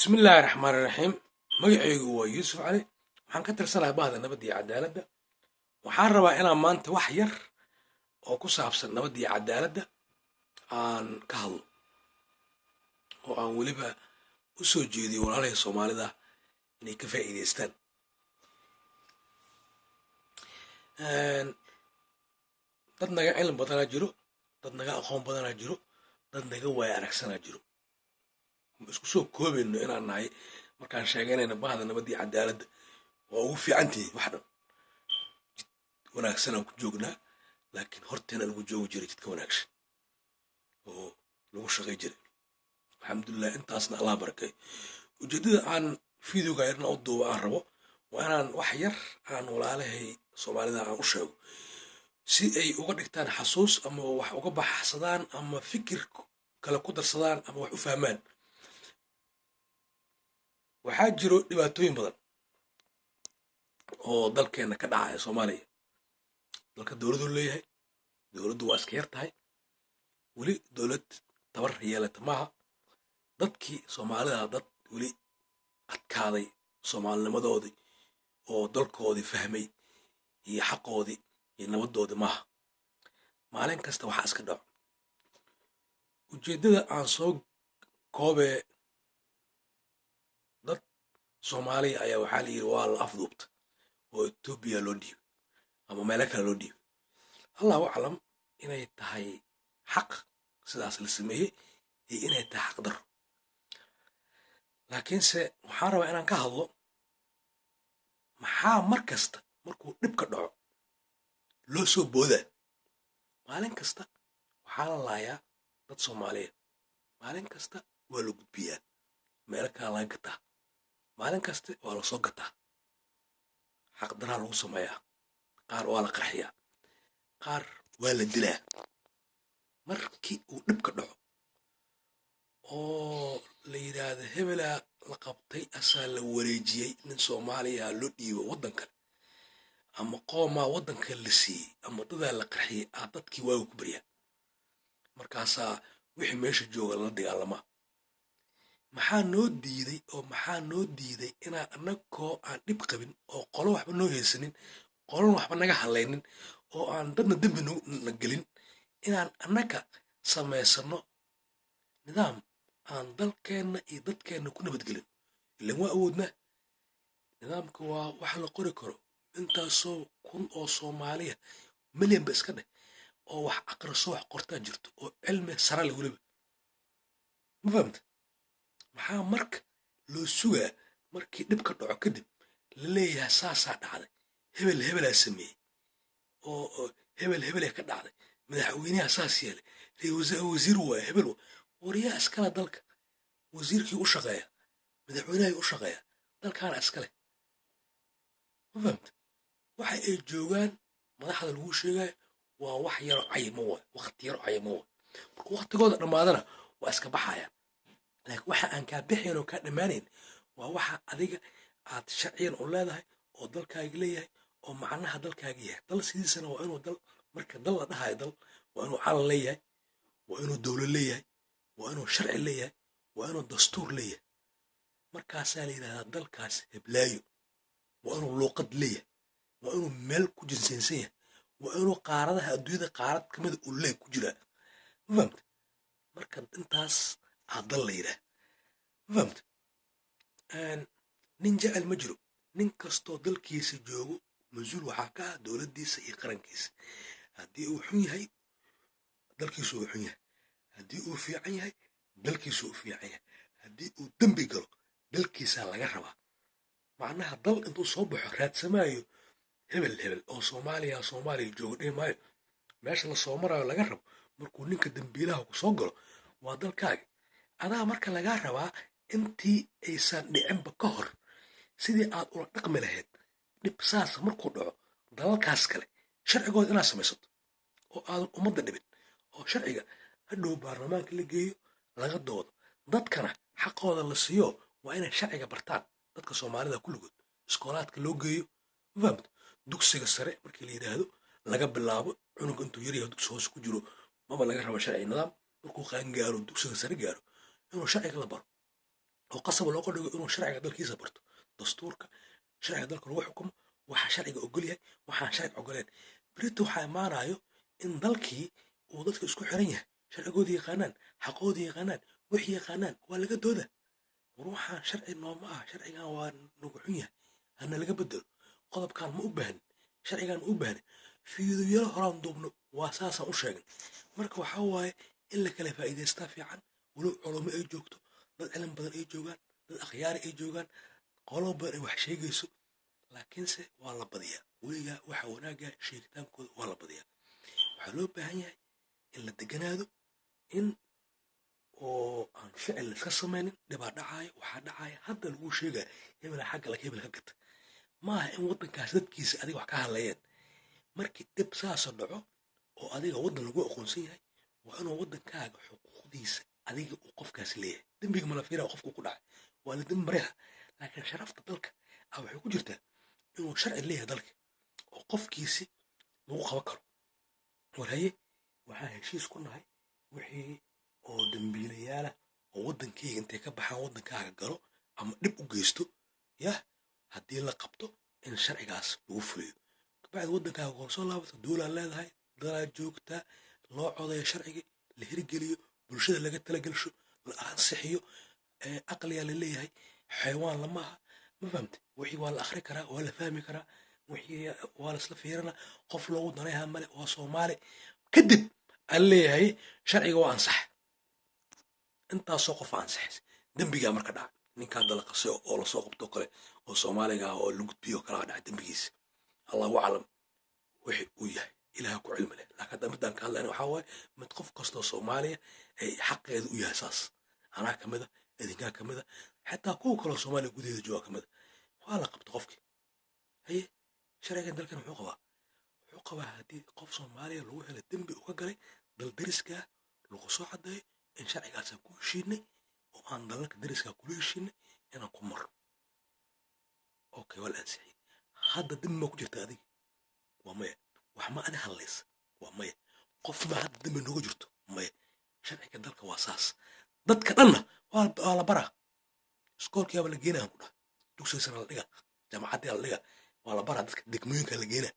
بسم الله الرحمن الرحيم. magacaygu waa yuusuf cali, waxaan ka tirsanahay bahda nabadda iyo cadaaladda. waxaan rabaa inaan maanta wax yar oo ku saabsan nabadda iyo cadaaladda aan ka hadlo, oo aan weliba u soo jeediyo walaalahay soomaalida inay ka faa'iidaystaan. dad naga cilmi badanaa jiro, dad naga aqoon badanaa jiro, dad naga waaya aragsanaa jiro. ma isku soo koobayno inaan nahay markaan sheeganayna bahda nabadda iyo cadaaladda waa ugu fiicantihiin wax dhan. jid wanaagsan aan ku joognaa, laakiin horteena lagu joogi jiray jidka wanaagsan oo lagu shaqay jiray. alxamdulilah, intaasna allah barakay. ujeeddada aan fideoga yarna u duuba aan rabo waa inaan wax yar aan walaalahay soomaalida aan u sheego, si ay uga dhigtaan xasuus ama wax uga baxsadaan ama fikir kale ku darsadaan ama wax u fahmaan. waxaa jiro dhibaatooyin badan oo dalkeenna ka dhacaya soomaaliya. dalka dowladdu leeyahay, dowladdu waa iska yar tahay, weli dowlad tabar yeelata maaha. dadkii soomaalida dad weli adkaaday soomaalinimadoodii oo dalkoodii fahmay iyo xaqoodii iyo nabadoodii maaha. maalin kasta waxaa iska dhaco. ujeeddada aan soo koobee, dad soomaaliya ayaa waxaa la yidhi waa la afduubta oo etoobiya loo dhiibay ama meelo kale loo dhiibay. allahu aclam inay tahay xaq sidaas la sameeyey iyo inay tahay xaq daro. laakiinse waxaan rabaa inaan ka hadlo, maxaa mar kasta markuu dhib ka dhaco loo soo boodaa? maalin kasta waxaa la laayaa dad soomaaliya, maalin kasta waa la gudbiyaa, meelo kale laga gataa, maalin kasta waa la soo gataa, xaq daraa lagu sameeyaa, qaar waa la qarxiyaa, qaar waa la dilaa. markii uu dhib ka dhaco oo la yidhaahdo hebelaa la qabtay asaa la wareejiyey, nin soomaaliya loo dhiibo waddan kale, ama qoomaa waddanka la siiyey, ama dadaa la qarxiyey, dadkii waaga ku baryaa. markaasaa wixii meesha jooga lala dagaalamaa. maxaa noo diiday oo maxaa noo diiday inaan annagoo aan dhib qabin oo qolo waxba noo haysanin, qolona waxba naga hadlaynin, oo aan dadna dembi na gelin, inaan annaga samaysano nidaam aan dalkeenna iyo dadkeenna ku nabadgelin? ilan waa awoodnaa. nidaamka waa wax la qori karo. intaasoo kun oo soomaaliya, milyan ba iska dheh, oo wax aqriso wax qortaa jirto oo cilmi sare leh weliba. ma fahamta? maxaa marka loo sugaa markii dhib ka dhaco kadib la leeyahay saasaa dhacday, hebel hebelaa sameeyey, oo hebel hebelaa ka dhacday, madaxweynaha saas yeelay, wasiir waaya hebel waryaa iskale dalka. wasiirkii u shaqeeya, madaxweynahii u shaqeeya, dalkaana iskale. ma fahamta? waxa ay joogaan madaxda lagu sheegayo waa wax yaro cayimo waay, wakti yaro cayimo waay. marka waktigooda dhammaadana waa iska baxayaan. laakiin waxa aan kaa bixayn oo kaa dhammaanayn waa waxa adiga aad sharciyan u leedahay oo dalkaaga leeyahay oo macnaha dalkaaga yahay. dal sidiisana waa inuu dal, marka dal la dhahayo dal waa inuu calan leeyahay, waa inuu dowlad leeyahay, waa inuu sharci leeyahay, waa inuu dastuur leeyahay. markaasaa la yidhahdaa dalkaas heblaayo. waa inuu luuqad leeyahay, waa inuu meel ku jinsaynsan yahay, waa inuu qaaradaha adduunyada qaarad ka mida uu leeg ku jiraa. ma fahamta? marka intaas dal la yidhaah. ma fahamta? nin jecel ma jiro. nin kastoo dalkiisa joogo mas-uul waxaa ka ah dowladdiisa iyo qarankiisa. haddii uu xun yahay dalkiisu uu xun yahay, haddii uu fiican yahay dalkiisu uu fiican yahay, haddii uu dembi galo dalkiisaa laga rabaa. macnaha dal intuu soo baxo raadsamaayo hebel hebel oo soomaaliya joogo dhihi maayo. meesha lasoo maraayo laga rabo markuu ninka dembiilaha ku soo galo waa dalkaaga. adaa marka lagaa rabaa intii aysan dhicinba ka hor sidii aad ula dhaqmi lahayd dhib saasa markuu dhaco dalalkaas kale sharcigooda inaad samaysato oo aadan ummadda dhibin, oo sharciga hadhow baarlamaanka la geeyo laga doodo, dadkana xaqooda la siiyo. waa inay sharciga bartaan dadka soomaalida kulligood, iskoolaadka loo geeyo. ma fahamta? dugsiga sare markii la yidhaahdo laga bilaabo cunuga intuu yaryahay dugsi hoose ku jiro maba laga rabo sharci nidaam. markuu qaan gaaro dugsiga sare gaaro inuu sharciga la baro. oo qasab looga dhigo inuu sharciga dalkiisa barto dastuurka sharciga dalka lagu xukumo waxa sharciga ogol yahay waxaan sharci ogoleen berito waxaa imaanayo in dalkii uu dadka isku xiran yahay sharcigoodii yaqaanaan xaqoodii yaqaanaan wixii yaqaanaan waa laga dooda war waxaan sharci nooma ah sharcigan waa nagu xun yahay hana laga bedelo qodobkan ma u baahnin sharcigan ma u baahnin fiidiyalo horaan duubno waa saasaan u sheegin marka waxaa waaye in la kala faa'iidaystaa fiican walow culumo ay joogto dad cilmi badan ay joogaan dad akhyaari ay joogaan qolo badan ay wax sheegayso laakiinse waa la badiyaa weligaa waxa wanaaga sheegitaankooda waa la badiyaa waxaa loo baahan yahay in la deganaado in oo aan ficil iska samaynin dhibaa dhacaayo waxaa dhacaya hadda lagu sheegaya hebela xagga lag hebel ka gata maaha in waddankaas dadkiisa adiga wax ka hadlayeen markii dhib saasa dhaco oo adiga waddan lagu aqoonsan yahay waa inuu waddankaaga xuquuqdiisa adiga uu qofkaas leeyahay dembiga malafiira qofku ku dhacay waa la dembi mareha laakiin sharafta dalka waxay ku jirtaa inuu sharci leeyahay dalka oo qofkiisi lagu qaban karo warhaye waxaan heshiis ku nahay wixii oo dambiilayaala oo waddankayga intay ka baxaan waddankaaga galo ama dhib u geysto yah haddii la qabto in sharcigaas lagu fuliyo kabacdi waddankaaga horsoo laabato dowlaad leedahay dalaa joogtaa loo codayo sharcigii la hirgeliyo bulshada laga talagelsho la ansixiyo aqliyaa la leeyahay xayawaan lamaha ma fahamte wixii waa la akhri karaa waa la fahmi karaa wixii waa laisla fiirana qof loogu danayha male waa soomaali kadib aan leeyahay sharciga waa ansax intaasoo qof ansaxays dembigaa marka dhaca ninkaa dalaqase oo lasoo qabto kale oo soomaaliga ah oo la gudbiyo kalaa dhaca dembigiisa allahu aclam wixii uu yahay ilaha ku cilmi leh laakiin hadda midaan ka hadlayna waxaa waaye mid qof kastoo soomaaliya ay xaqeedu u yahay saas anaa kamida idinkaa kamida xataa kuwa kaloo soomaaliya gudaheeda jooga kamida waa la qabta qofkii haye sharcigan dalkan wuxuu qabaa haddii qof soomaaliya lagu helo dembi uu ka galay dal deriskaa lagu soo cadeeyo in sharcigaasaan ku heshiinay oo aan dalalka deriskaa kula heshiinay inaan ku marno okay waa la ansixiyey hadda dembi maa ku jirta adiga waa maya wax ma adi hadlaysa waa maya qof ma hadda dembi nooga jirto maya sharciga dalka waa saas dadka dhanna waa la baraa iskoolkiyaaba la geenaa ku dhaha dugsiga sana la dhiga jaamacaddii la dhiga waa la baraa dadka degmooyinka la geenaa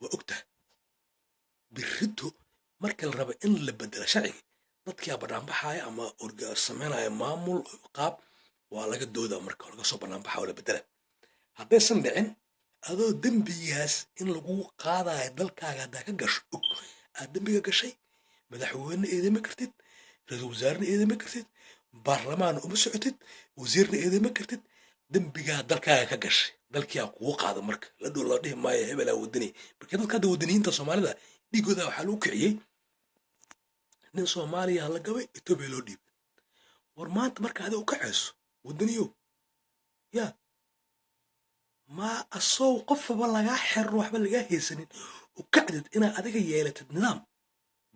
waa ogtaha birito marka la raba in la bedela sharciga dadkia banaanbaxaya ama samaynaya maamul qaab waa laga dooda marka laga soo banaanbaxa oo la bedela haddaysan dhicin adoo dembigaas in lagu qaadayo dalkaaga haddaa ka gasho og aad dembiga gashay madaxweyne eedama kartid ra-iisul wasaarena eedama kartid baarlamaanna uma socotid wasiirna eedama kartid dembigaa dalkaaga ka gashay dalkiyaa kugu qaada marka la dhow la dhihi maayo hebelaa wadani marka dadka hadda wadaniyiinta soomaalida dhiigooda waxaa lagu kiciyey nin soomaaliya la gabay etoobiya loo dhiibay war maanta marka adiga u kacayso wadaniyo yaa ma asoo qofaba lagaa xero waxba lagaa haysanin u kacdid inaad adiga yeelatid nidaam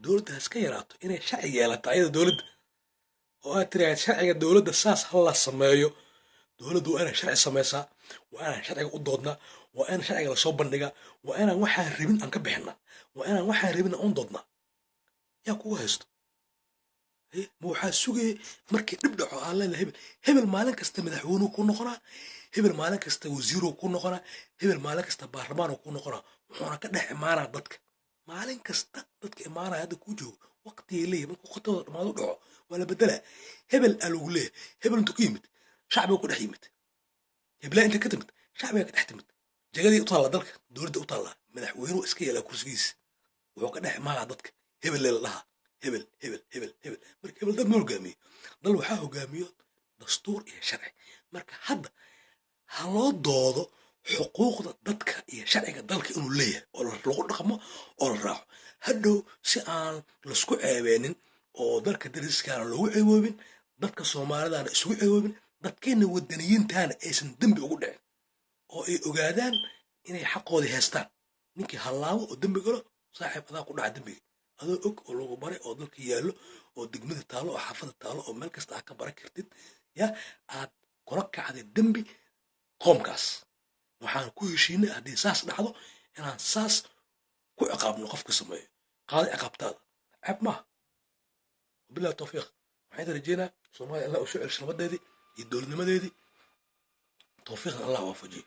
dowladda haska yaraato inay sharci yeelato ayada dowladda oo aad tiraahad sharciga dowladda saas ha la sameeyo dowladdu waa inay sharci samaysaa waa inaan sharciga u doodnaa waa inaan sharciga lasoo bandhigaa waa inaan waxaan rabin aan ka bixinaa waa inaan waxaan rabin aan u doodnaa yaa kugu haysto ma waxaa sugaya markii dhib dhaco aan leedahay hebel maalin kasta madaxweynuu ku noqonaa hebel maalin kasta wasiiruu ku noqonaa hebel maalin kasta baarlamaanuu ku noqonaa wuxuuna ka dhex imaanaa dadka maalin kasta dadka imaanaya hadda kuu joogo waqtigay leeyahy markuu khatooda dhamaado dhaco waa la bedelaa hebel aa lagu leeyahay hebel intuu ku yimid shacbiga ku dhex yimid heblaa inta ka timid shacbiga ka dhex timid jagadii u taalla dalka dowladda u taalla madaxweynuhu iska yeelaa kursigiisa wuxuu ka dhex imaanaa dadka hebel lee la dhahaa hebel marka hebel dad ma hogaamiyo dal waxaa hogaamiyo dastuur iyo sharci marka hadda ha loo doodo xuquuqda dadka iyo sharciga dalka inuu leeyahay oo lagu dhaqmo oo la raaco hadhow si aan laisku ceebeenin oo dalka dariskaana loogu ceeboobin dadka soomaalidaana isugu ceeboobin dadkeenna wadaniyiintaana aysan dembi ugu dhicin oo ay ogaadaan inay xaqoodii haystaan ninkii hallaabo oo dembi galo saaxiib adaa ku dhaca dembiga adoo og oo lagu baray oo dalka yaallo oo degmada taalo oo xaafada taalo oo meel kasta aad ka baran kartid ya aad kula kacday dembi qoomkaas waxaan ku heshiinay haddii saas dhacdo inaan saas ku ciqaabno qofka sameeyo qaado ciqaabtaada ceeb maaha wabillahi tawfiiq waxaan rajeynaa soomaaliya allah u soo celish nabadeedii iyo dowladnimadeedii tawfiiqna allah waafajiyo